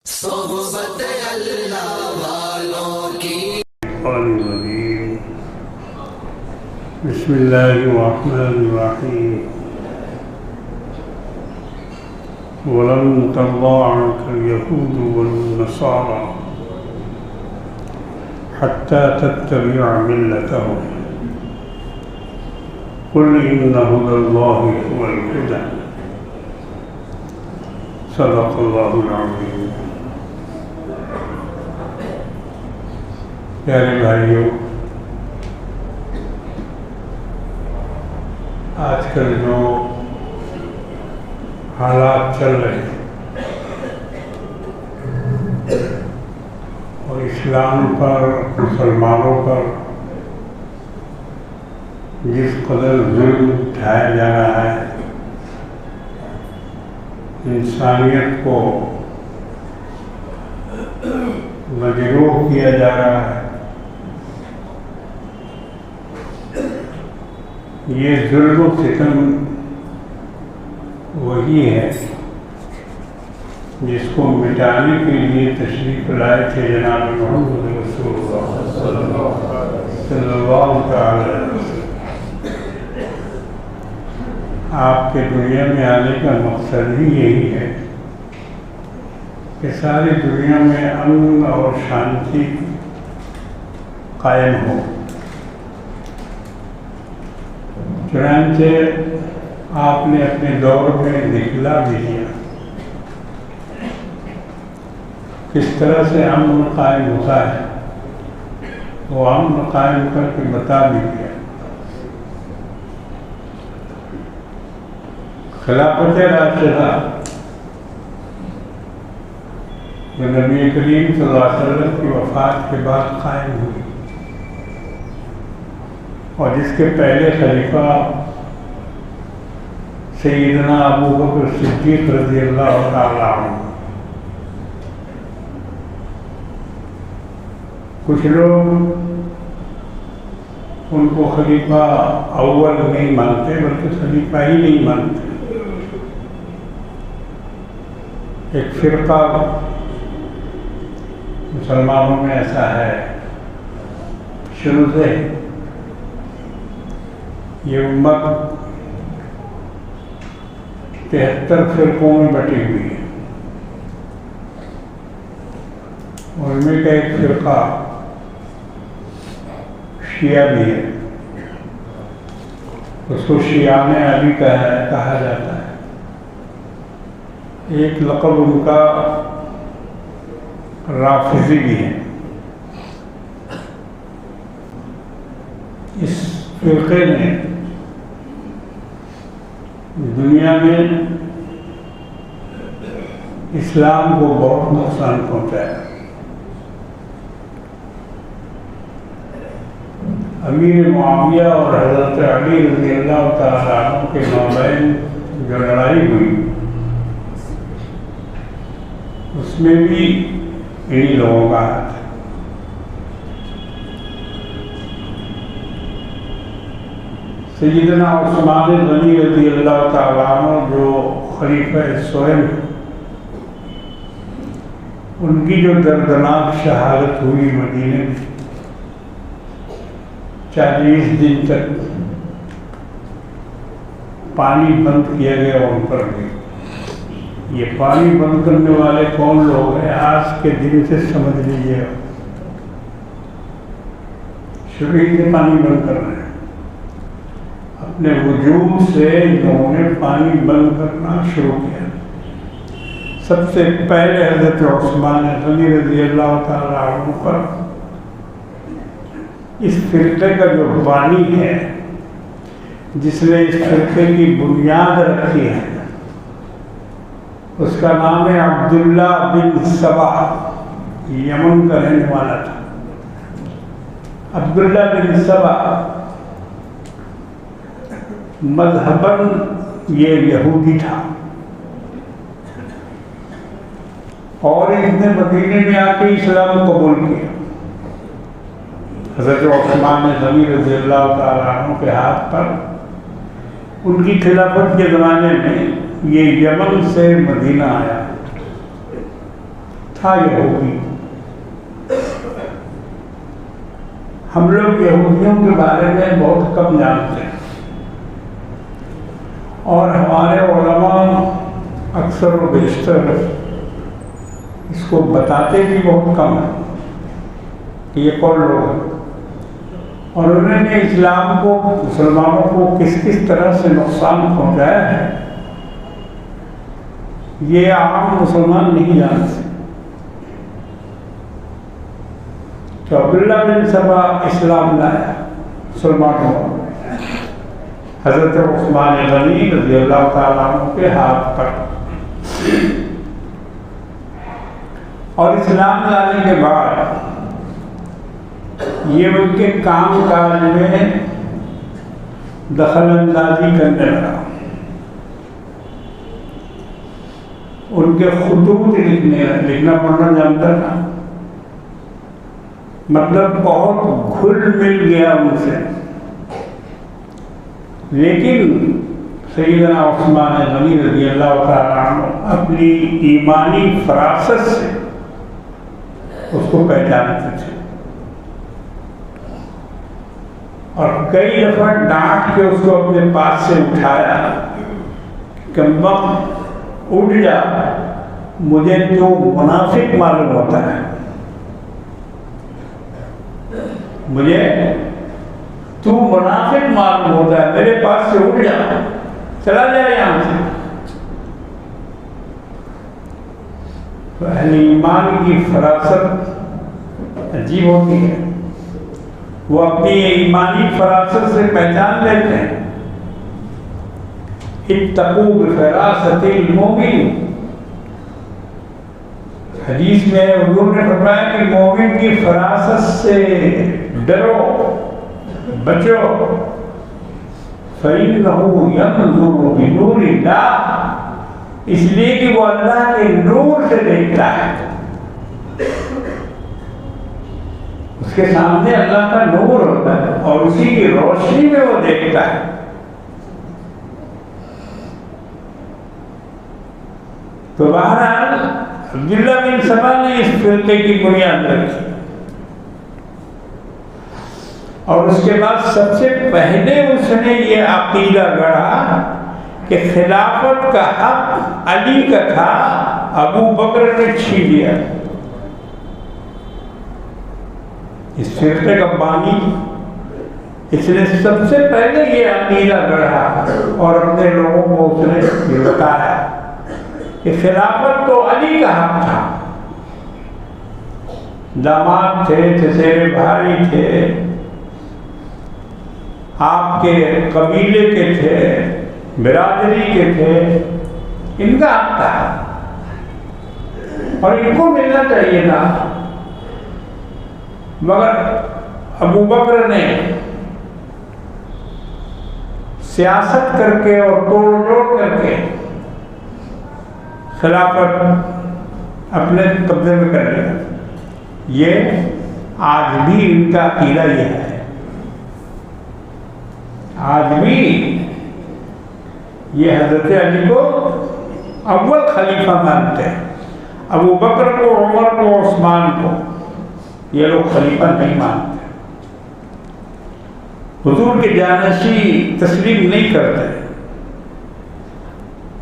सोहबत अल्लाह वालों की। बिस्मिल्लाहिर्रहमानिर्रहीम। वलन तर्दा अन्कल यहूद वन्नसारा हत्ता तत्तबिअ मिल्लतहुम कुल इन्न हुदल्लाहि हुवल हुदा। सदक़ल्लाहुल अज़ीम। प्यारे भाइयों, आजकल जो हालात चल रहे हैं और इस्लाम पर, मुसलमानों पर जिस कदर जुल्म उठाया जा रहा है, इंसानियत को मजरूह किया जा रहा है, ये जुल्म सितम वही है जिसको मिटाने के लिए तशरीफ लाए थे जनाब मोहम्मद रसूलुल्लाह सल्लल्लाहु अलैहि वसल्लम। आपके दुनिया में आने का मकसद ही यही है कि सारी दुनिया में अमन और शांति कायम हो। चुनांचे आपने अपने दौर में दिखला भी दिया किस तरह से अमन कायम होता है, वो अमन कायम करके बता भी दिया। खिलाफत राशिदा जो नबी करीम सल्लल्लाहु अलैहि वसल्लम की वफ़ात के बाद कायम हुई और जिसके पहले खलीफा सैयदना अबू बकर सिद्दीक़ रज़ियल्लाहु ताला अन्हु। कुछ लोग उनको खलीफा अव्वल नहीं मानते बल्कि खलीफा ही नहीं मानते। एक फिरका मुसलमानों में ऐसा है, शुरू से ये उम्मत 73 फिरकों में बटी हुई है। उनमें का एक फिरका शिया भी है, उसको शियाने अली कहा जाता है। एक लक़ब उनका राफिज़ी भी है। इस फिरके ने दुनिया में इस्लाम को बहुत नुकसान पहुंचाया। अमीर मुआविया और हज़रत अली रज़ियल्लाहु ताला अन्हु के माबैन जो लड़ाई हुई, उसमें भी इन्हीं लोगों का हाथ है। सैयदना उस्मान गनी रज़ियल्लाहु ताला अन्हु जो खलीफा स्वयं, उनकी जो दर्दनाक शहादत हुई मदीने में, 40 दिन तक पानी बंद किया गया उन पर भी। ये पानी बंद करने वाले कौन लोग हैं, आज के दिन से समझ लीजिए, शुरू ही से पानी बंद कर रहे हैं। अपने वजूद से इन्होंने पानी बंद करना शुरू किया। सबसे पहले हज़रत उस्मान गनी रज़ियल्लाहु ताला अन्हु पर इस फिरके का जो बानी है, जिसने इस फिरके की बुनियाद रखी है, उसका नाम है अब्दुल्ला बिन सबा। यमन का रहने वाला था। अब्दुल्ला बिन सबा मज़हबन ये यहूदी था और इसने मदीने में आके इस्लाम कबूल किया। हज़रत उस्मान गनी रज़ियल्लाहु ताला अन्हु के हाथ पर उनकी खिलाफत के ज़माने में ये यमन से मदीना आया। था यहूदी। हम लोग यहूदियों के बारे में बहुत कम जानते हैं और हमारे उलमा अक्सर और बेशतर इसको बताते भी बहुत कम है कि ये कौन लोग हैं और उन्होंने इस्लाम को, मुसलमानों को किस किस तरह से नुकसान पहुंचाया है, ये आम मुसलमान नहीं जानते। तो अब्दुल्ला बिन सबा इस्लाम लाया मुसलमानों को हज़रत उस्मान गनी रज़ी अल्लाह ताला अन्हु के हाथ पर, और इस्लाम लाने के बाद ये उनके काम काज में दखल अंदाजी करने लगा, उनके खुतूत लिखना पढ़ना जानता था, मतलब बहुत घुल मिल गया उनसे। लेकिन सैयदना उस्मान गनी रज़ी अल्लाह ताला अन्हु अपनी ईमानी फरासत से उसको पहचानते थे और कई दफा डांट के उसको अपने पास से उठाया कि मत उठ जा, मुझे तो मुनाफिक मालूम होता है, मुझे तू मुनाफिक मालूम होता है, मेरे पास से उठ जा, चला जाए यहां से। तो अहले ईमान की फरासत अजीब होती है, वो अपनी ईमानी फरासत से पहचान लेते हैं। इत्तकू बिफरासतिल मोमिन, हदीस में हुजूर ने फरमाया कि मोमिन की फरासत से डरो, बचो। फइन्नहु यंज़ुरु बिनूरिल्लाह, इसलिए कि वो अल्लाह के नूर से देखता है, उसके सामने अल्लाह का नूर होता है और उसी की रोशनी में वो देखता है। तो बहरहाल अब्दुल्ला बिन सबा ने इस फिरके की बुनियाद रखी और उसके बाद सबसे पहले उसने ये अकीदा गढ़ा कि खिलाफत का हक अली का था, अबू बकर ने छीन लिया। इस फिरके का बानी इसने सबसे पहले ये अकीदा गढ़ा और अपने लोगों को उसने ये बताया कि खिलाफत तो अली का हक था, दामाद थे, चचेरे भाई थे, आपके कबीले के थे, बिरादरी के थे, इनका हक था और इनको मिलना चाहिए था। मगर अबू बकर ने सियासत करके और तोड़ जोड़ करके खिलाफत अपने कब्जे में कर लिया। ये आज भी इनका अकीदा ये है, आज भी ये हजरत अली को अव्वल खलीफा मानते हैं, अबू बकर को, उमर को, उस्मान को ये लोग खलीफा नहीं मानते, हुजूर के जानशी तस्लीम नहीं करते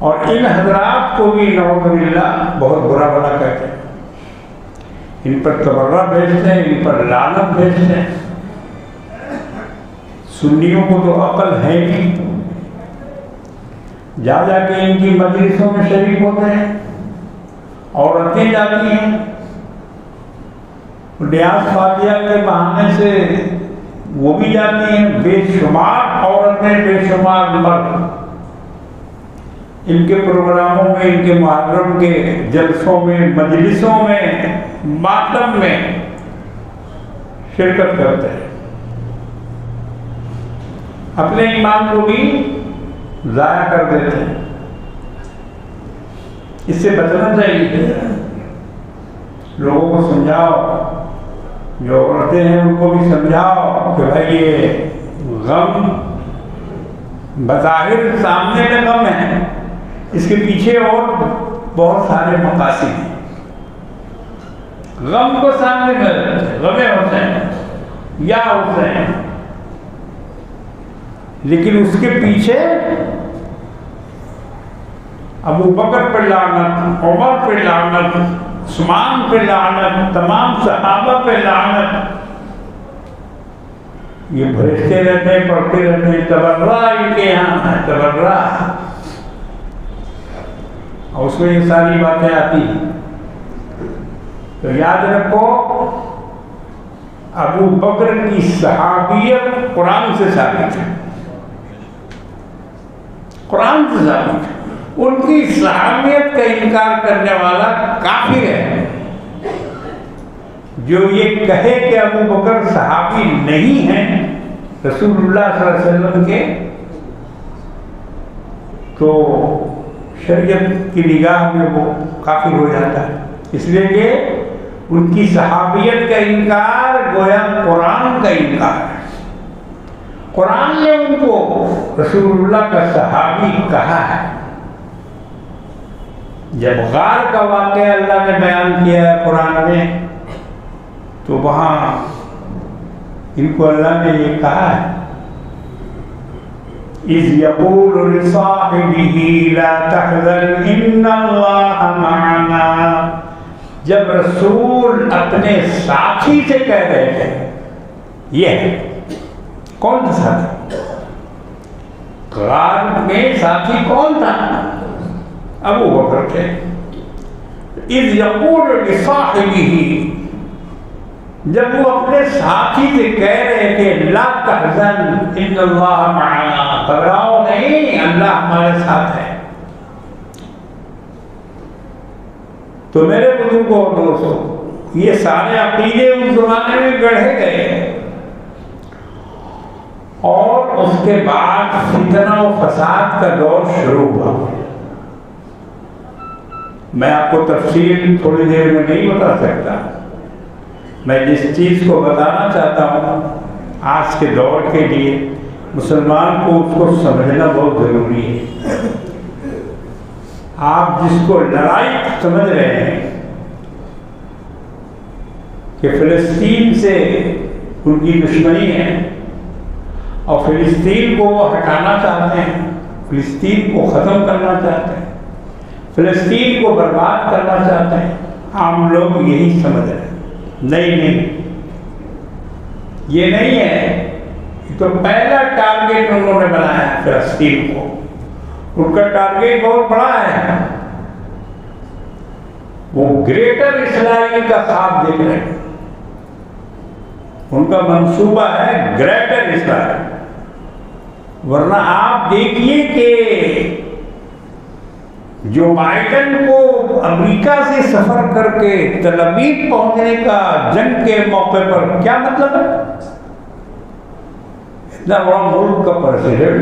और इन हजरात को भी नौजुबिल्लाह बहुत बुरा भला कहते हैं, इन पर तबर्रा भेजते हैं, इन पर लानत भेजते हैं। सुन्नियों को तो अकल है नहीं, जा जाके इनकी मजलिसों में शरीक होते हैं, औरतें जाती हैं न्याज फातिया के बहाने से वो भी जाती हैं, बेशुमार औरतें, बेशुमार मर्द इनके प्रोग्रामों में, इनके मुहर्रम के जलसों में, मजलिसों में, मातम में शिरकत करते हैं, अपने ईमान को भी ज़ाया कर देते हैं। इससे बचना चाहिए, लोगों को समझाओ, जो औरतें हैं उनको भी समझाओ कि भाई ये गम बज़ाहिर सामने में गम है, इसके पीछे और बहुत सारे मकासद हैं। गम को सामने में रखते, गमे हुसैन या हुसैन, लेकिन उसके पीछे अबू बकर पे लानत, उमर पे लानत, उस्मान पे लानत, तमाम सहाबा पे लानत, ये भरते रहते हैं, पढ़ते रहते हैं, तबर्रा इनके यहाँ है, तबर्रा, और उसमें ये सारी बातें आती हैं। तो याद रखो, अबू बकर की सहाबियत कुरान से साबित है, कुरान से साबित है। उनकी सहाबियत का इनकार करने वाला काफिर है। जो ये कहे कि अबू बकर सहाबी नहीं है रसूलुल्लाह सल्लल्लाहु अलैहि वसल्लम के, तो शरीयत की निगाह में वो काफिर हो जाता है। इसलिए कि उनकी सहाबियत का इनकार गोया कुरान का इनकार है। कुरान ने उनको रसूलुल्लाह का सहाबी कहा है। जब गार का वाक़या अल्लाह ने बयान किया है कुरान में, तो वहाँ इनको अल्लाह ने ये कहा है, इज़ यक़ूलु लिसाहिबिही ला तहज़न इन्नल्लाह मअना। जब रसूल अपने साथी से कह रहे थे, ये कौन था साथी? गार में साथी कौन था? अबू बकर थे। इज़ यक़ूलु लिसाहिबिही, जब वो अपने साथी से कह रहे थे, ला तहज़न इन्नल्लाह मअना, घबराओ नहीं, अल्लाह हमारे साथ है। तो मेरे बुजुर्गों और दोस्तों, ये सारे अकीदे उस जमाने में गढ़े गए, और उसके बाद फितना और फसाद का दौर शुरू हुआ। मैं आपको तफसील थोड़ी देर में नहीं बता सकता। मैं जिस चीज़ को बताना चाहता हूँ आज के दौर के लिए, मुसलमान को उसको समझना बहुत ज़रूरी है। आप जिसको लड़ाई समझ रहे हैं कि फ़िलिस्तीन से उनकी दुश्मनी है और फ़िलिस्तीन को वो हटाना चाहते हैं, फ़िलिस्तीन को ख़त्म करना चाहते हैं, फ़िलिस्तीन को बर्बाद करना चाहते हैं, आम लोग यही समझ रहे हैं। नहीं, ये नहीं है। तो पहला टारगेट उन्होंने बनाया है फ़िलिस्तीन को। उनका टारगेट बहुत बड़ा है। वो ग्रेटर इस्राइल का ख्वाब देख रहे हैं। उनका मंसूबा है ग्रेटर इस्राइल। वरना आप देखिए कि जो बाइडेन को अमेरिका से सफर करके तल अवीव पहुंचने का जंग के मौके पर क्या मतलब है? इतना बड़ा मुल्क का प्रेसिडेंट,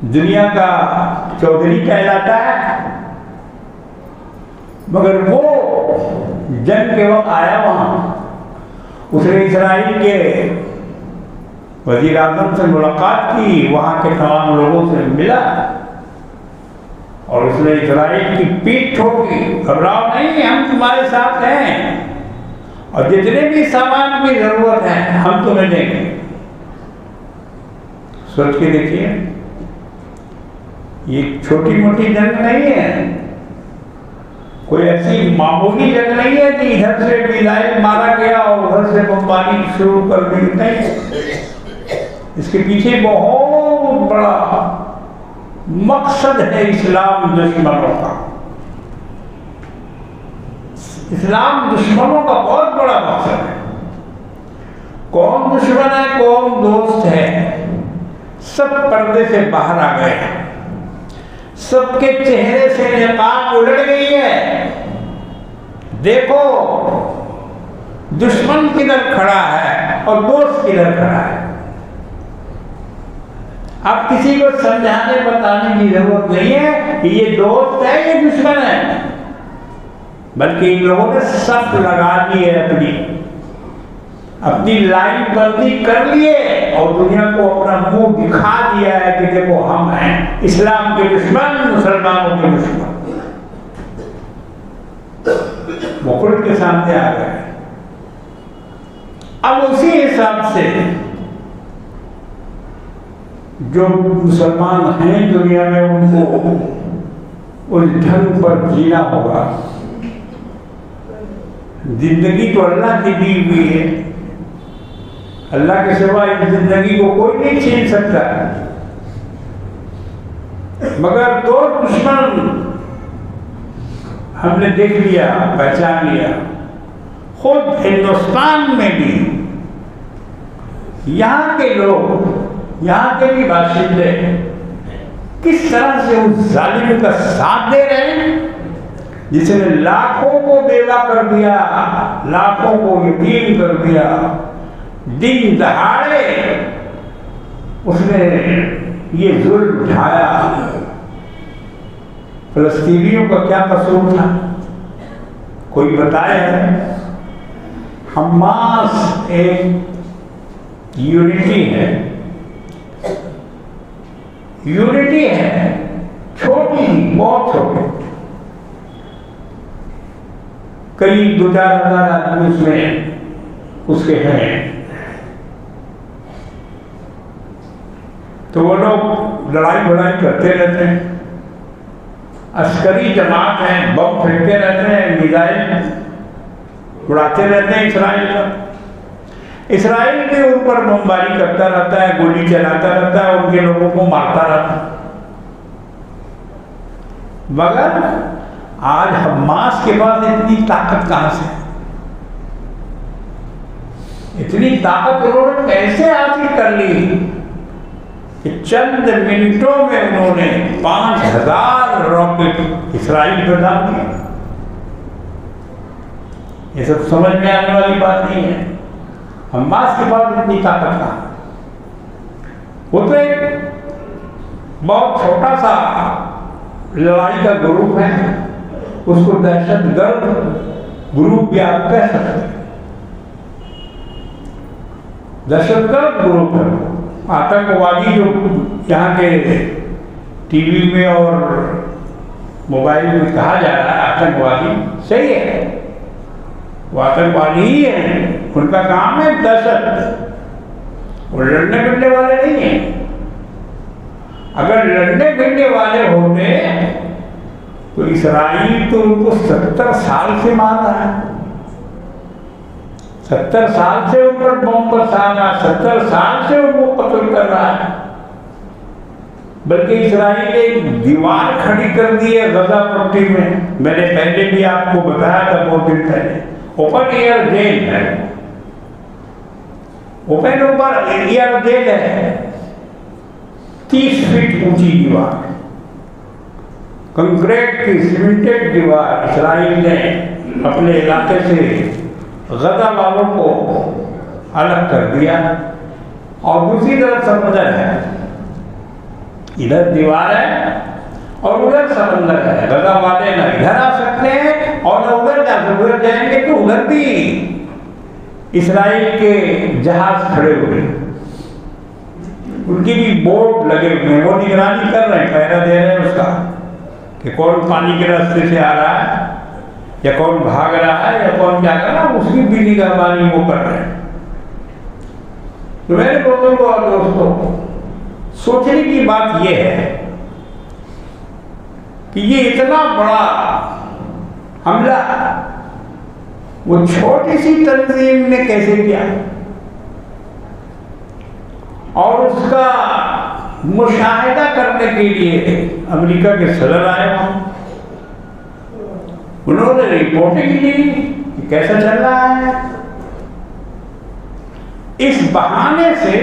दुनिया का चौधरी कहलाता है, मगर वो जंग के वक्त आया वहां, उसने इसराइल के वज़ीर आज़म से मुलाकात की, वहां के तमाम लोगों से मिला और उसने इजराइल की पीठ ठोकी, घबराओ नहीं, हम तुम्हारे साथ हैं और जितने भी सामान की जरूरत है हम तुम्हें देंगे। सोच के देखिए, ये छोटी मोटी जंग नहीं है, कोई ऐसी मामूली जंग नहीं है कि इधर से मिसाइल मारा गया और उधर से बमबारी शुरू कर दी, नहीं। इसके पीछे बहुत बड़ा मकसद है इस्लाम दुश्मनों का। इस्लाम दुश्मनों का बहुत बड़ा मकसद है। कौन दुश्मन है, कौन दोस्त है, सब पर्दे से बाहर आ गए हैं। सबके चेहरे से निकाब उलट गई है। देखो दुश्मन किधर खड़ा है और दोस्त किधर खड़ा है। अब किसी को समझाने बताने की जरूरत नहीं है कि ये दोस्त है ये दुश्मन है, बल्कि इन लोगों ने सख्त लगा दी है, अपनी लाइन बंदी कर लिए और दुनिया को अपना मुंह दिखा दिया है कि देखो हम हैं इस्लाम के दुश्मन, मुसलमानों के दुश्मन। वो खुद के सामने आ गए। अब उसी हिसाब से जो मुसलमान हैं दुनिया में, उनको उस ढंग पर जीना होगा। जिंदगी तो अल्लाह की दी हुई है, अल्लाह के सिवा इस जिंदगी को कोई नहीं छीन सकता। मगर दो दुश्मन हमने देख लिया, पहचान लिया। खुद हिंदुस्तान में भी यहाँ के लोग, यहाँ के भी बाशिंदे किस तरह से उस जालिम का साथ दे रहे हैं जिसने लाखों को बेवा कर दिया, लाखों को यतीम कर दिया। दिन दहाड़े उसने ये जुल्म उठाया। फलस्तीनियों का क्या कसूर था, कोई बताया है? हमास एक यूनिटी है, यूनिटी है, छोटी ही, बहुत छोटी, करीब 2-4 हजार आदमी उसमें उसके हैं। तो वो लोग लड़ाई भड़ाई करते रहते हैं, अस्करी जमात है, बम फेंकते रहते हैं, मिसाइल उड़ाते रहते हैं इसराइल पर। इसराइल भी उन पर बमबारी करता रहता है, गोली चलाता रहता है, उनके लोगों को मारता रहता है। मगर आज हमास के पास इतनी ताकत कहां से? इतनी ताकत उन्होंने कैसे हासिल कर ली कि चंद मिनटों में उन्होंने 5000 रॉकेट इसराइल पर डाल दिए। ये सब समझ में आने वाली बात नहीं है। हमास के पास इतनी ताकत कहां? वो तो एक बहुत छोटा सा लड़ाई का ग्रुप है, उसको दहशतगर्द ग्रुप भी आप कह सकते हैं। दहशतगर्द ग्रुप है, आतंकवादी जो यहाँ के टीवी में और मोबाइल में कहा जा रहा है आतंकवादी, सही है, वो आतंकवादी ही है, उनका काम है दहशत, वो लड़ने भिड़ने वाले नहीं है। अगर लड़ने भिड़ने वाले होते तो इसराइल तो उनको 70 साल से मार रहा है, 70 साल से उन पर बम बरसा रहा है, 70 साल से उनको कत्ल कर रहा है। बल्कि इसराइल ने एक दीवार खड़ी कर दी है गजा पट्टी में। मैंने पहले भी आपको बताया था, बहुत दिन पहले, ओपन एयर जेल है, ओपन ओपन एयर जेल है, 30 फीट ऊंची दीवार, कंक्रीट की सीमेंटेड दीवार इसराइल ने अपने इलाके से गजा वालों को अलग कर दिया। और दूसरी तरफ समंदर है, इधर दीवार है और उधर समंदर है। गजा वाले न इधर आ सकते हैं और न उधर जा सकते। उधर जाएंगे तो उधर भी इसराइल के जहाज खड़े हुए, उनकी भी बोट लगे हुए हैं, वो निगरानी कर रहे हैं, पहरा दे रहे हैं उसका कि कौन पानी के रास्ते से आ रहा है या कौन भाग रहा है या कौन क्या कर रहा है, उसकी भी निगरानी वो कर रहे हैं। तो मेरे दोस्तों और दोस्तों, सोचने की बात यह है कि ये इतना बड़ा हमला वो छोटी सी तंजीम ने कैसे किया और उसका मुशाहिदा करने के लिए अमेरिका के सदर आए वहां, उन्होंने रिपोर्टिंग की कि कैसा चल रहा है। इस बहाने से,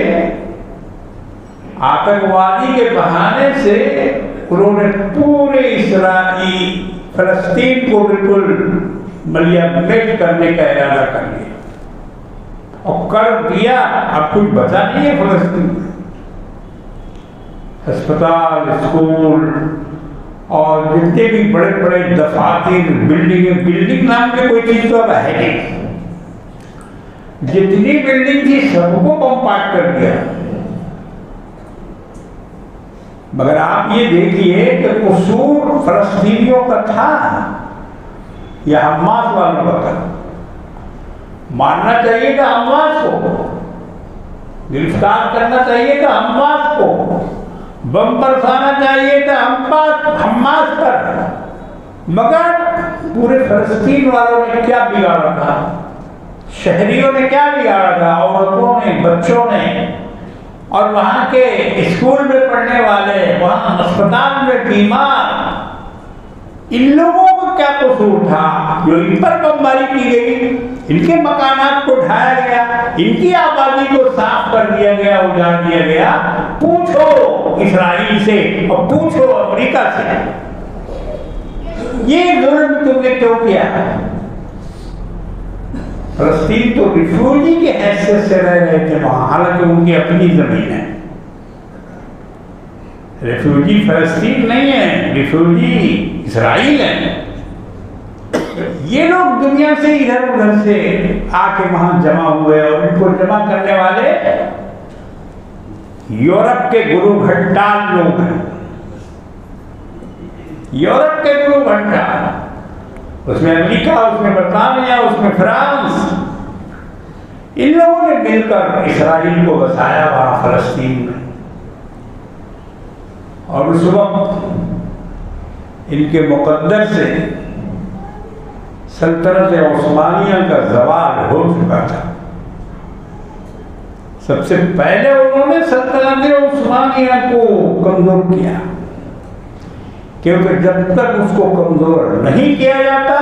आतंकवादी के बहाने से उन्होंने पूरे इसराइल फलस्तीन को बिल्कुल मलियामेट करने का इरादा कर लिया और कर दिया। अब कुछ बचा नहीं है फलस्तीन में। अस्पताल, स्कूल और जितने भी बड़े बड़े दफातर, बिल्डिंग नाम की कोई चीज तो अब है नहीं। जितनी बिल्डिंग थी सबको बमबार्ड कर दिया। मगर आप ये देखिए कि कसूर फलस्तीनियों का था, या हमास वालों का था? मारना चाहिए था हमास को, गिरफ्तार करना चाहिए था हमास को, बम बरसाना चाहिए था हमास पर, मगर पूरे फलस्तीन वालों ने क्या बिगाड़ा था? शहरियों ने क्या बिगाड़ा था? औरतों ने, बच्चों ने, और वहाँ के स्कूल में पढ़ने वाले, वहाँ अस्पताल में बीमार, इन लोगों का क्या कसूर था जो इन पर बमबारी की गई? इनके मकानात को ढाया गया, इनकी आबादी को साफ कर दिया गया, उजाड़ दिया गया। पूछो इस्राइल से और पूछो अमेरिका से, ये जुर्म तुमने क्यों किया? फलस्तीन तो रिफ्यूजी के हैसियत से रह रहे थे वहां, हालांकि उनकी अपनी जमीन है। रिफ्यूजी फलस्तीन नहीं है, रिफ्यूजी इस्राइल है। ये लोग दुनिया से इधर उधर से आके वहां जमा हुए, और इनको जमा करने वाले यूरोप के गुरु घट्टाल लोग हैं। यूरोप के गुरु घट्टाल, उसमें अमेरिका, उसमें बर्तानिया, उसमें फ्रांस, इन लोगों ने मिलकर इस्राइल को बसाया वहां फलस्तीन में। और उस वक्त इनके मुकद्दर से सल्तनत उस्मानिया का ज़वाल हो चुका था। सबसे पहले उन्होंने सल्तनत उस्मानिया को कमजोर किया, क्योंकि जब तक उसको कमजोर नहीं किया जाता,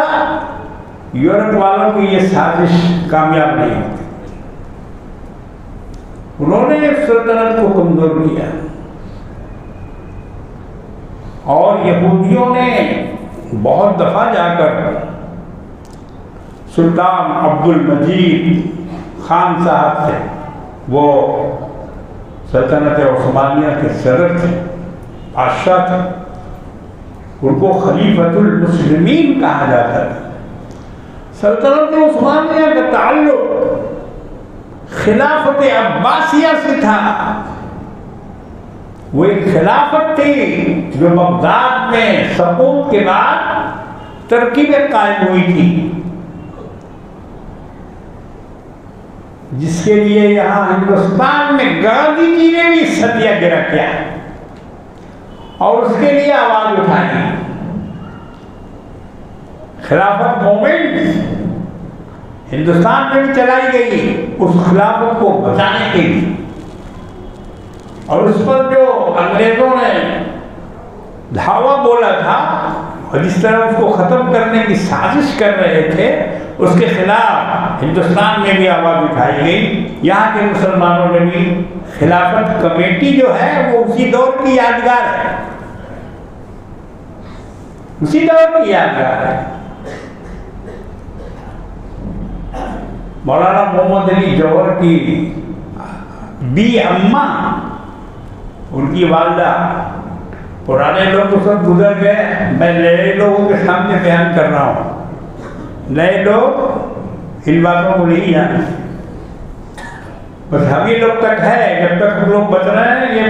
यूरोप वालों की ये साजिश कामयाब नहीं होती। उन्होंने सल्तनत को कमजोर किया, और यहूदियों ने बहुत दफा जाकर सुल्तान अब्दुल मजीद खान साहब से, वो सल्तनत उस्मानिया के सदर थे, बादशाह थे, उनको खलीफतुल मुस्लिमीन कहा जाता था। सल्तनत उस्मानिया का ताल्लुक खिलाफत अब्बासिया से था। वो एक खिलाफत थी जो बगदाद में सकूत के बाद तुर्की में कायम हुई थी, जिसके लिए यहाँ हिंदुस्तान में गांधी जी ने भी सत्याग्रह किया और उसके लिए आवाज उठाई। खिलाफत मूवमेंट हिंदुस्तान में भी चलाई गई उस खिलाफत को बचाने के लिए, और उस पर जो अंग्रेजों ने धावा बोला था और जिस तरह उसको खत्म करने की साजिश कर रहे थे, उसके खिलाफ हिंदुस्तान में भी आवाज उठाई गई। यहाँ के मुसलमानों ने भी, खिलाफत कमेटी जो है वो उसी दौर की यादगार है, उसी दौर की यादगार है। मौलाना मोहम्मद अली जौहर की बी अम्मा, उनकी वालदा, पुराने लोग तो सब गुजर गए, मैं नए लोगों के सामने बयान कर रहा हूँ। नए लोग इन बातों को नहीं जानते, बस हम ही लोग तक है। जब तक हम लोग बच रहे हैं ये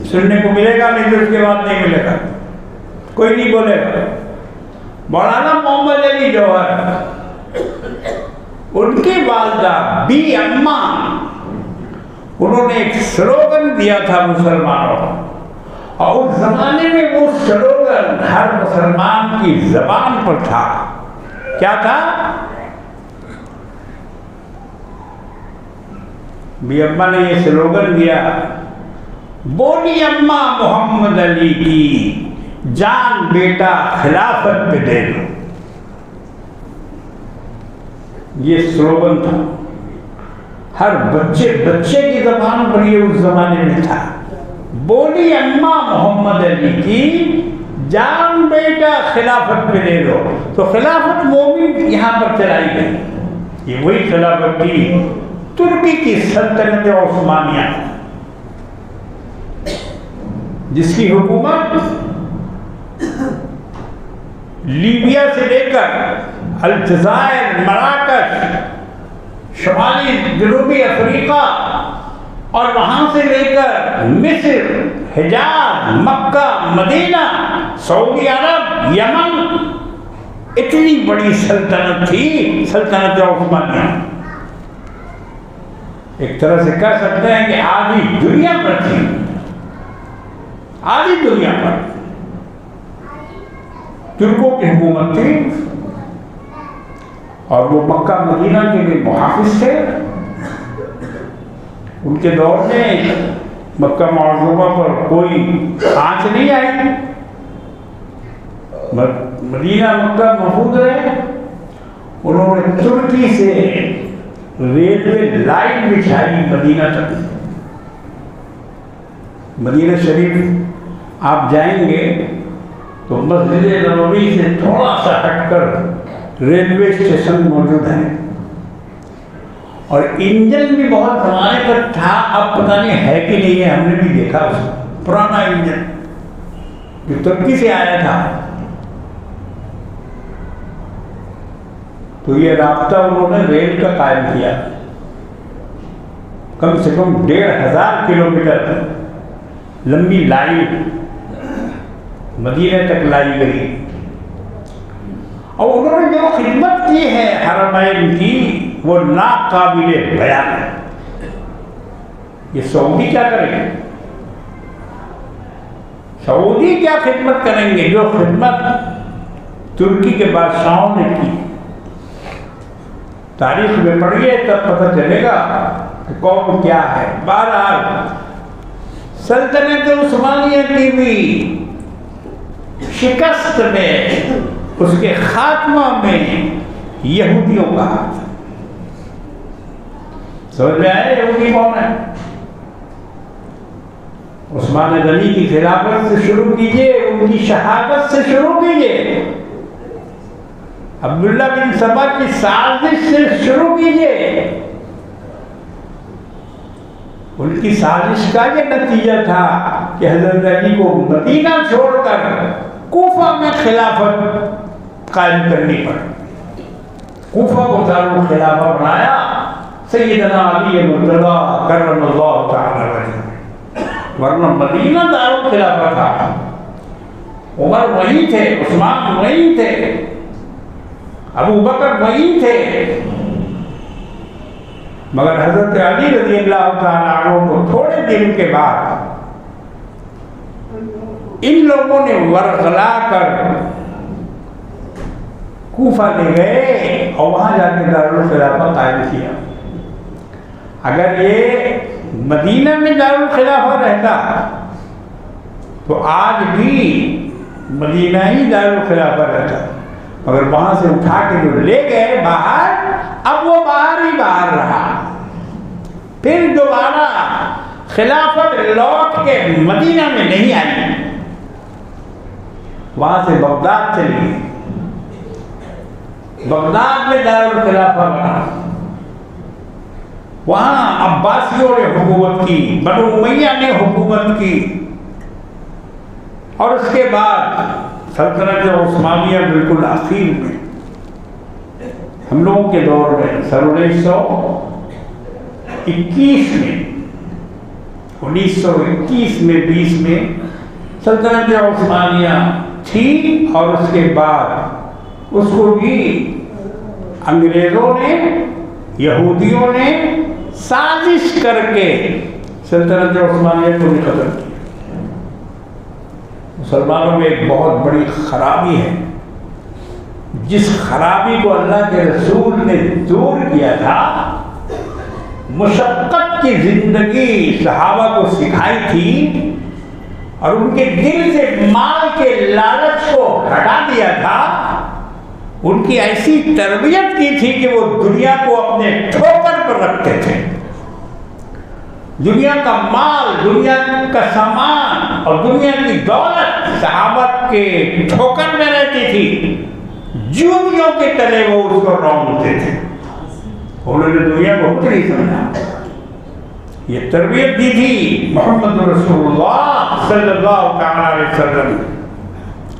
सुनने को मिलेगा, नहीं तो उसके बाद नहीं मिलेगा, कोई नहीं बोलेगा। मौलाना मोहम्मद अली जौहर, उनकी वालदा बी अम्मा, उन्होंने एक स्लोगन दिया था मुसलमानों को, और उस जमाने में वो स्लोगन हर मुसलमान की जबान पर था। क्या था? बी अम्मा ने ये स्लोगन दिया, बोली अम्मा मोहम्मद अली की, जान बेटा खिलाफत पे दे दो। ये स्लोगन था, हर बच्चे की जबान पर ये उस जमाने में था। बोली अम्मा मोहम्मद अली की, जान बेटा खिलाफत पे दे दो। तो खिलाफत मोमिन यहाँ पर चलाई गई। ये वही खिलाफत थी तुर्की की सल्तनत उस्मानिया, जिसकी हुकूमत लीबिया से लेकर अल्जायर, मराकश, शुमाली जनूबी अफ्रीका और वहां से लेकर मिस्र, हिजाज, मक्का, मदीना, सऊदी अरब, यमन, इतनी बड़ी सल्तनत थी सल्तनत उस्मानिया। एक तरह से कह सकते हैं कि आधी दुनिया पर थी, आधी दुनिया पर तुर्कों की हुकूमत थी और वो मक्का मदीना के भी मुहाफिज थे। उनके दौर में मक्का मौजूदा पर कोई आंच नहीं आई, मदीना मक्का महफूज रहे। उन्होंने तुर्की से रेलवे लाइन बिछाई मदीना तक। मदीना शरीफ आप जाएंगे तो मस्जिद नबवी से थोड़ा सा हटकर रेलवे स्टेशन मौजूद है और इंजन भी बहुत ज़माने तक था, अब पता नहीं है कि नहीं है, हमने भी देखा उसको, पुराना इंजन जो तुर्की से आया था। तो ये रास्ता उन्होंने रेल का कायम किया, कम से कम 1500 किलोमीटर लंबी लाइन मदीने तक लाई गई। और उन्होंने जो खिदमत की है हरमैन की वो नाकाबिले बयान है। ये सऊदी क्या करेंगे, सऊदी क्या खिदमत करेंगे जो खिदमत तुर्की के बादशाहों ने की। तारीख में पढ़िए तब पता चलेगा कि कौन क्या है। बहरहाल सल्तनत उस्मानिया की भी शिकस्त में, उसके खात्मा में यहूदियों का हाथ। समझ में आया यहूदी कौन है? उस्मान गनी की खिलाफत से शुरू कीजिए, उनकी शहादत से शुरू कीजिए, अब्दुल्ला बिन सबा की साजिश से शुरू कीजिए। उनकी साजिश का ये नतीजा था कि हजरत अली को मदीना छोड़कर कूफा में खिलाफत कायम करनी पड़ी। कूफा को दारुल खिलाफा बनाया सैयदना अली मुर्तज़ा करमल्लाहु तआला वजह, वरना मदीना दारुल खिलाफा था। उमर वहीं थे, उस्मान वहीं थे, अबू बकर वहीं थे, मगर हजरत अली रज़ियल्लाहु तआला अन्हु को थोड़े दिन के बाद इन लोगों ने वरगला कर कूफा ले गए और वहां जाके दारुल खिलाफा कायम किया। अगर ये मदीना में दारुल खिलाफा रहता तो आज भी मदीना ही दारुल खिलाफा रहता, मगर वहां से उठा के जो ले गए बाहर, अब वो बाहर ही बाहर रहा। फिर दोबारा खिलाफत लौट के मदीना में नहीं आई, वहां से बगदाद चली गई। बगदाद में दारुल खिलाफा बना, वहां अब्बासियों ने हुकूमत की, बनु उमैया ने हुकूमत की और उसके बाद सल्तनत उस्मानिया बिल्कुल आखिर में हम लोगों के दौर में 1921 में 20 में सल्तनत उस्मानिया थी और उसके बाद उसको भी अंग्रेज़ों ने, यहूदियों ने साजिश करके सल्तनत उस्मानिया को भी खत्म किया। मुसलमानों में एक बहुत बड़ी खराबी है, जिस खराबी को अल्लाह के रसूल ने दूर किया था, मुशक्कत की जिंदगी सहाबा को सिखाई थी और उनके दिल से माल के लालच को हटा दिया था। उनकी ऐसी तरबियत की थी कि वो दुनिया को अपने ठोकर पर रखते थे। दुनिया का माल, दुनिया का सामान और दुनिया की दौलत सहाबा के ठोकर में रहती थी। जूतियों के तले वो उसको रौंदते थे। उन्होंने दुनिया को कुछ नहीं समझा। ये तरबियत दी थी मोहम्मद रसूलुल्लाह सल्लल्लाहु अलैहि वसल्लम।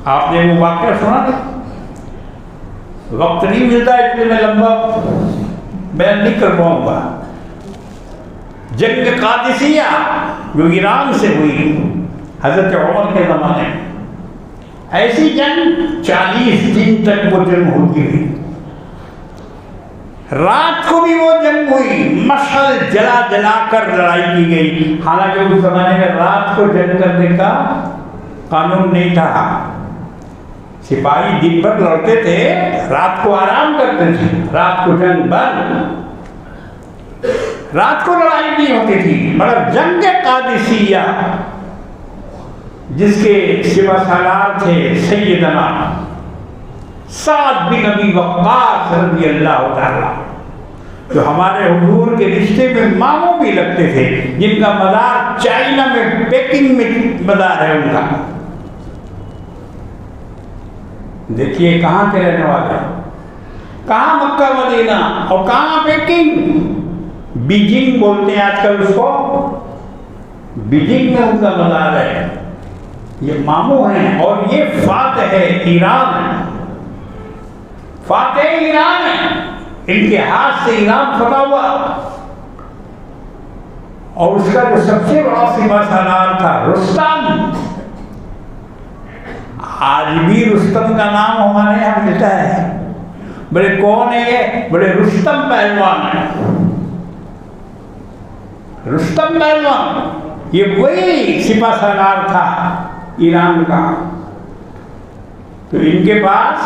आपने वो वाक़या सुना था? वक्त नहीं मिलता इसलिए मैं लंबा बयान नहीं कर पाऊंगा। जंग कादिसिया जो ईरान से हुई हजरत उमर के ज़माने में, ऐसी जंग 40 दिन तक वो जंग होती रही। रात को भी वो जंग हुई, मशाल जला जला कर लड़ाई की गई। हालांकि उस जमाने में रात को जंग करने का कानून नहीं था। सिपाही दिन भर लड़ते थे, रात को आराम करते थे। रात को जंग बंद, रात को लड़ाई नहीं होती थी। मगर जंग कादिसिया जिसके सिवा सालार थे सैयदना साद बिन अबी वक्कास रज़ी अल्लाह तआला, जो हमारे हुजूर के रिश्ते में मामू भी लगते थे, जिनका मज़ार चाइना में पेकिंग में मज़ार है उनका। देखिए कहाँ के रहने वाले, कहाँ मक्का मदीना और कहाँ पेकिंग। बीजिंग बोलते हैं आजकल उसको, बीजिंग में उनका मज़ार है। ये मामू हैं और ये फातह है ईरान है, फातह ईरान है। इनके हाथ से ईरान फटा हुआ। और उसका जो सबसे बड़ा सिपा सालार था रुस्तम। आज भी रुस्तम का नाम हमारे यहाँ मिलता है। बड़े कौन है ये? बड़े रुस्तम पहलवान है, रुस्तम पहलवान। ये वही सिपा सालार था ईरान का। तो इनके पास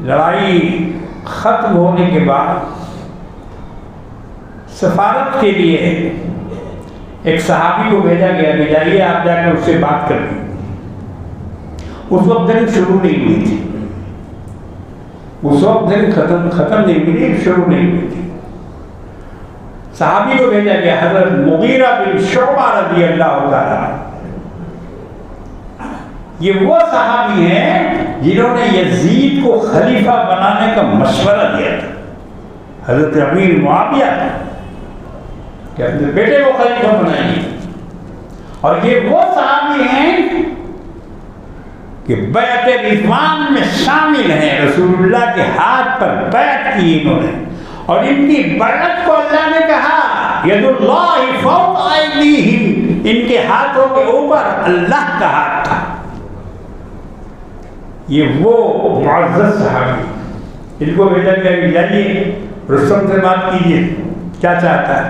लड़ाई खत्म होने के बाद सफारत के लिए एक सहाबी को भेजा गया कि जाइए आप जाकर उससे बात करिए। उस वक्त जंग शुरू नहीं हुई थी, उस वक्त जंग खत्म नहीं हुई थी, शुरू नहीं हुई थी। सहाबी को भेजा गया हजरत मुगीरा बिन शुअबा रज़ी अल्लाह तआला। ये वो सहाबी हैं जिन्होंने यजीद को खलीफा बनाने का मशवरा दिया था। हजरत अमीर मुआविया कि अपने बेटे को खलीफा बनाएंगे। और ये वो सहाबी हैं कि बैत रिज़वान में शामिल हैं, रसूलुल्लाह के हाथ पर बैत की इन्होंने। और इनकी बैत को अल्लाह ने कहा यदुल्लाहि फौक़ अयदीहिम, इनके हाथों के ऊपर अल्लाह का हाथ था। ये वो मुअज़्ज़ज़ सहाबी, इनको भेजा गया कि जाइए रुस्तम से बात कीजिए, क्या चाहता है,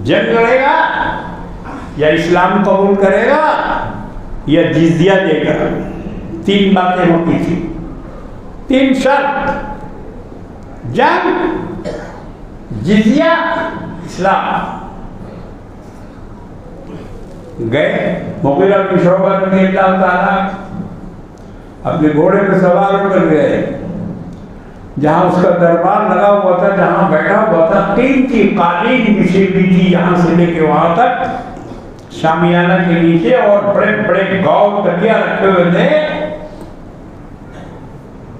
जंग लड़ेगा या इस्लाम कबूल करेगा या जिज़िया देगा। 3 बातें होती थी, 3 शर्त, जंग, जिज़िया, इस्लाम। गए मुगीरा बिन शुअबा रज़ियल्लाहु ताला अपने घोड़े पर सवार होकर गए। जहाँ उसका दरबार लगा हुआ था, जहाँ बैठा हुआ था, कीमती कालीन बिछी हुई थी यहाँ से लेके वहाँ तक शामियाना के नीचे, और बड़े बड़े गौ तकिया रखे हुए थे।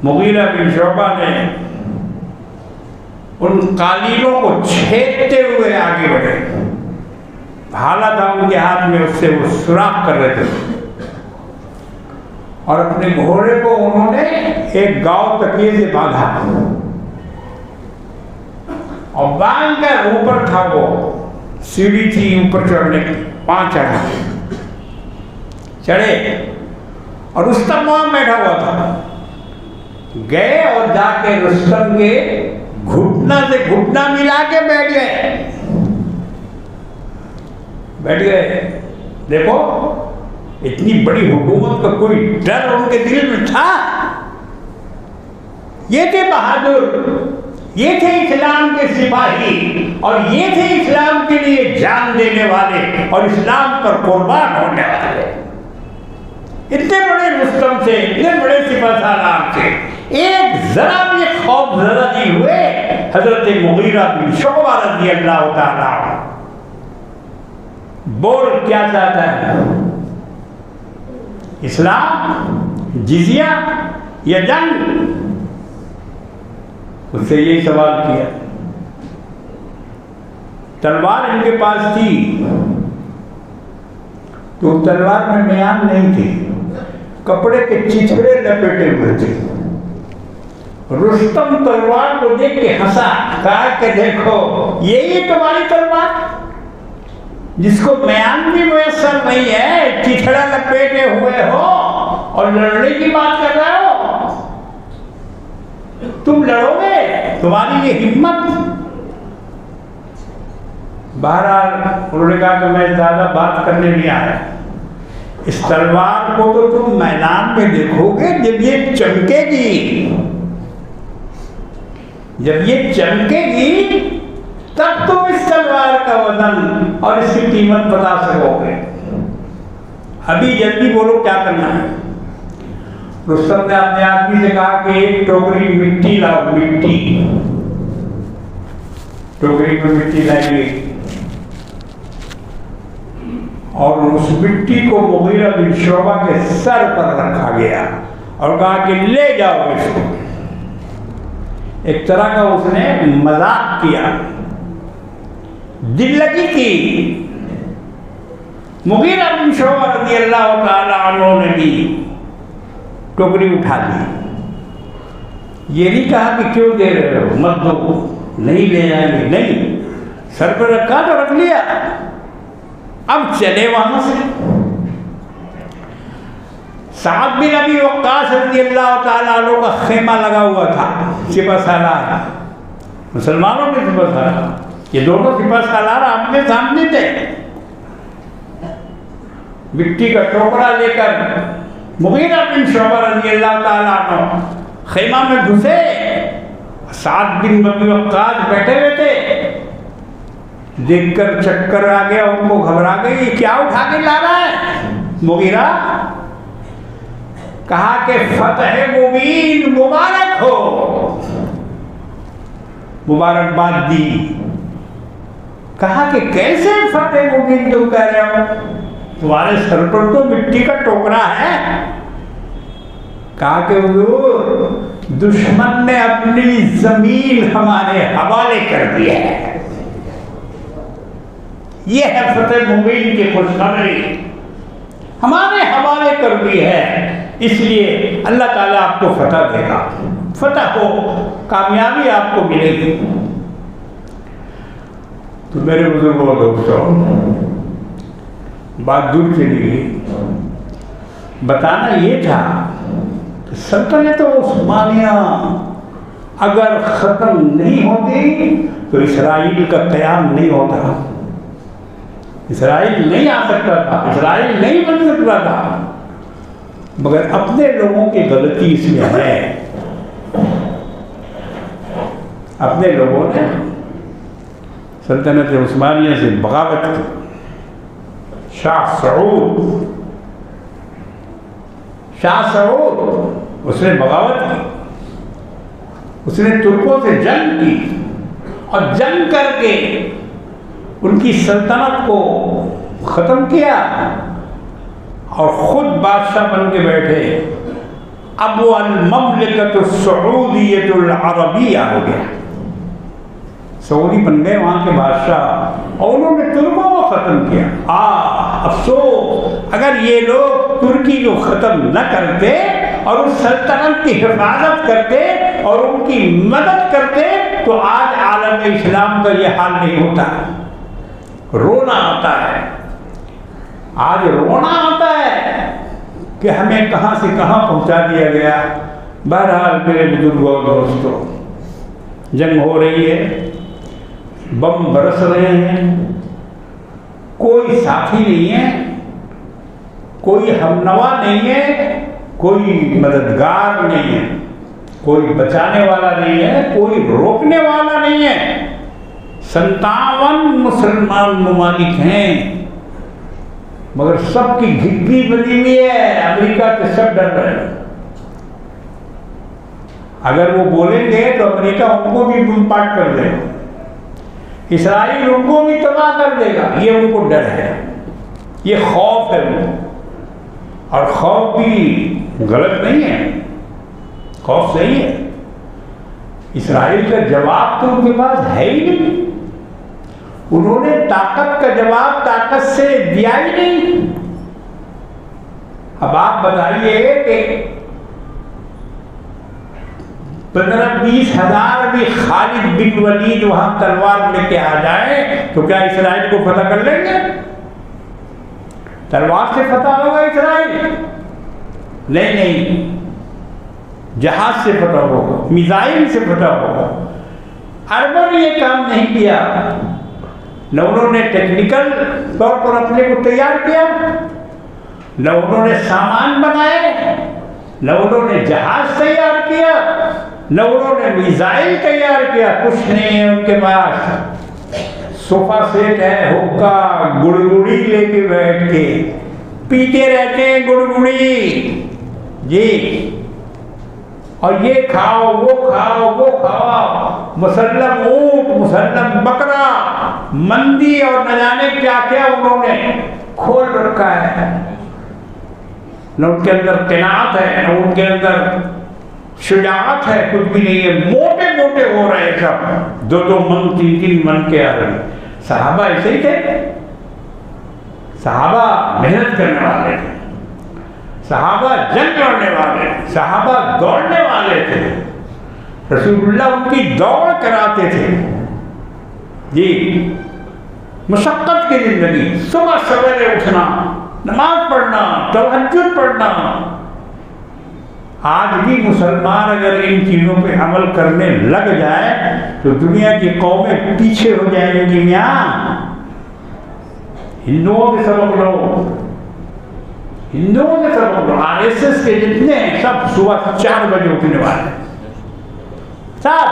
मुगीरा बिन शुअबा ने उन कालीनों को छेदते हुए आगे बढ़े। भाला था उनके हाथ में, उससे वो सुराख कर रहे थे। और अपने घोड़े को उन्होंने एक गांव तकिए से बांधा और बांध कर ऊपर था, वो सीढ़ी थी ऊपर चढ़ने की, 5 चढ़े और रुस्तम वहां बैठा हुआ था। गए और जाके रुस्तम के घुटना से घुटना मिला के बैठ गए। देखो इतनी बड़ी हुकूमत का कोई डर उनके दिल में था। ये थे बहादुर, ये थे इस्लाम के सिपाही, और ये थे इस्लाम के लिए जान देने वाले और इस्लाम पर कुर्बान होने वाले। इतने बड़े रुस्तम से, इतने बड़े सिपा सालार से एक जरा भी खौफ जरा नहीं हुए। हजरत मुगीरा बिन शुअबा रज़ी अल्लाह तआला बोल क्या चाहता है, इस्लाम, जिजिया या जंग? उससे यही सवाल किया। तलवार इनके पास थी तो तलवार में म्यान नहीं थी, कपड़े के चिथड़े लपेटे हुए थे। रुस्तम तलवार को देख के हंसा, कहा कि देखो यही तुम्हारी तलवार, जिसको म्यान भी मुयस्सर नहीं है, चिथड़ा लपेटे हुए हो और लड़ने की बात कर रहे हो। तुम लड़ोगे? तुम्हारी ये हिम्मत? बहरहाल उन्होंने कहा कि मैं ज्यादा बात करने नहीं आया, इस तलवार को तो तुम मैदान में देखोगे जब ये चमकेगी। जब ये चमकेगी तब तुम इस तलवार का वजन और इसकी कीमत बता सकोगे। अभी जल्दी बोलो क्या करना है। रुस्तम ने अपने आदमी से कहा कि एक टोकरी मिट्टी लाओ। मिट्टी, टोकरी में मिट्टी लाई गई और उस मिट्टी को मुगीरा बिन शुअबा के सर पर रखा गया और कहा कि ले जाओ इसको। एक तरह का उसने मजाक किया, दिल्लगी की। मुगीरा बिन शुअबा रज़ियल्लाहु ताला अन्हु ने भी टोकरी उठा ली। ये नहीं कहा कि क्यों दे रहे हो, मत दो, नहीं ले जाएंगे, नहीं, सर पर रखा तो रख लिया, अब चले वहां से। साद बिन अबी वक्कास रज़ियल्लाहु ताला अन्हु का खेमा लगा हुआ था, सिपहसालार, मुसलमानों के सिपहसालार। ये दोनों सिपहसालार आमने सामने थे। मिट्टी का टोकरा लेकर मुगीरा बिन शुअबा रज़ियल्लाहु ताला अन्हु खेमा में घुसे। साद बिन अबी वक्कास बैठे हुए थे। देखकर चक्कर आ गया, उनको घबरा गई, क्या उठा के ला रहा है मुगीरा? कहा कि फतह मुबीन मुबारक हो, मुबारकबाद दी। कहा कि कैसे फतह मुबीन तुम कह रहे हो, तुम्हारे सर पर तो मिट्टी का टोकरा है। कहा कि हुजूर, दुश्मन ने अपनी जमीन हमारे हवाले कर दी है। ये है फतेह मुबीन की खुशखबरी, हमारे हवाले कर दी है, इसलिए अल्लाह ताला आपको फतह देगा, फतह हो, कामयाबी आपको मिलेगी। तो मेरे बुजुर्गों दोस्तों, बात दूर चली गई। बताना ये था कि सल्तनत उस्मानिया अगर खत्म नहीं होती तो इसराइल का क़याम नहीं होता, इसराइल नहीं आ सकता था, इसराइल नहीं बन सकता था। मगर अपने लोगों की गलती इसमें है, अपने लोगों ने सल्तनत उस्मानिया से बगावत की। शाह सऊद उसने बगावत की, उसने तुर्कों से जंग की और जंग करके उनकी सल्तनत को ख़त्म किया और ख़ुद बादशाह बन के बैठे। अब वो अल-ममलिकतुस सऊदिय्यतुल अरबिय्या हो गया, सऊदी बन गए वहाँ के बादशाह और उन्होंने तुर्कों को ख़त्म किया। अफसोस, अगर ये लोग तुर्की को ख़त्म न करते और उस सल्तनत की हिफाजत करते और उनकी मदद करते तो आज आलम इस्लाम का ये हाल नहीं होता। रोना आता है, आज रोना आता है कि हमें कहाँ से कहाँ पहुँचा दिया गया। बहरहाल मेरे बुजुर्गों दोस्तों, जंग हो रही है, बम बरस रहे हैं, कोई साथी नहीं है, कोई हमनवा नहीं है, कोई मददगार नहीं है, कोई बचाने वाला नहीं है, कोई रोकने वाला नहीं है। 57 मुसलमान ममालिक हैं मगर सबकी घिग्गी बनी हुई है। अमेरिका के सब डर रहे हैं, अगर वो बोलेंगे तो अमेरिका उनको भी बूमपाट कर देगा, इसराइल उनको भी तबाह कर देगा। ये उनको डर है, ये खौफ है उनको। और खौफ भी गलत नहीं है, खौफ सही है। इसराइल का जवाब तो उनके पास है ही नहीं, उन्होंने ताकत का जवाब ताकत से दिया ही नहीं। अब आप बताइए कि 15-20 हजार भी खालिद बिन वलीद वहां तलवार लेके आ जाए तो क्या इसराइल को फतह कर लेंगे? तलवार से फतह होगा इसराइल? नहीं नहीं, जहाज से फतह होगा, मिसाइल से फतह होगा। अरबों ने ये काम नहीं किया। न उन्होंने टेक्निकल तौर पर अपने को तैयार किया, न उन्होंने सामान बनाए, न उन्होंने जहाज तैयार किया, न उन्होंने मिसाइल तैयार किया। कुछ नहीं है उनके पास। सोफा सेट है, हुक्का, गुड़गुड़ी लेके बैठ के पीते रहते हैं गुड़गुड़ी जी। और ये खाओ, वो खाओ, वो खाओ, मुसल्लम ऊंट, मुसल्लम बकरा, मंदी और न जाने क्या क्या उन्होंने खोल रखा है। न उनके अंदर तैनात है, न उनके अंदर शुजाअत है, कुछ भी नहीं है। मोटे मोटे हो रहे सब, 2-2 मन 3-3 मन के आदमी। सहाबा ऐसे ही थे। सहाबा मेहनत करने वाले थे, सहाबा जंग लड़ने वाले, सहाबा दौड़ने वाले थे। रसूलुल्लाह उनकी दौड़ कराते थे जी। मुशक्कत की जिंदगी, सुबह सवेरे उठना, नमाज पढ़ना, तहज्जुद पढ़ना। आज भी मुसलमान अगर इन चीज़ों पे अमल करने लग जाए तो दुनिया की कौमें पीछे हो जाएंगी। मियाँ हिंदुओं के सबक लो, हिंदुओं के सबक लो। RSS के जितने सब सुबह 4 बजे उठने वाले, सब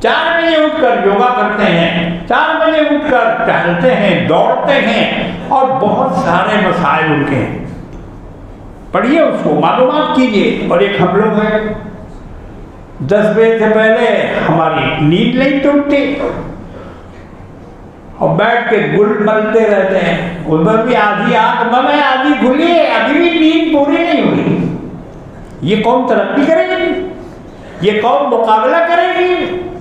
4 बजे उठकर योगा करते हैं, 4 बजे उठकर टहलते हैं, दौड़ते हैं और बहुत सारे मसाइल उनके हैं। पढ़िए उसको, मालूमात कीजिए। और एक हम लोग हैं 10 बजे से पहले हमारी नींद नहीं टूटती और बैठ के गुल मलते रहते हैं। उधर भी आधी आंख बंद है, आधी खुली है, अभी भी नींद पूरी नहीं हुई। ये कौम तरक्की करेगी? ये कौम मुकाबला करेगी?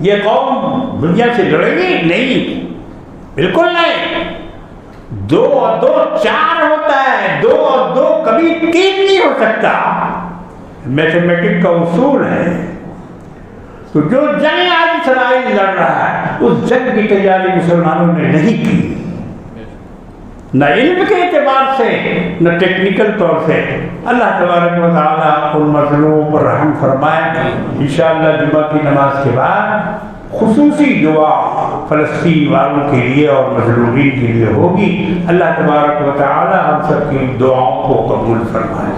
ये कौम दुनिया से लड़ेगी? नहीं, बिल्कुल नहीं। 2 और 2 4 होता है, 2 और 2 कभी 3 नहीं हो सकता। मैथमेटिक्स का उसूल है। तो जो जंग आज इसराइल लड़ रहा है, उस जंग की तैयारी मुसलमानों ने नहीं की, न इल्म के एतबार से, न टेक्निकल तौर से। अल्लाह तबारक व तआला उन मज़लूमों पर रहम फरमाए। इंशाअल्लाह जुमा की नमाज के बाद खुसूसी दुआ फ़लस्तीन वालों के लिए और मज़लूमीन के लिए होगी। अल्लाह तबारक व तआला हम सब की दुआओं को कबूल फरमाए।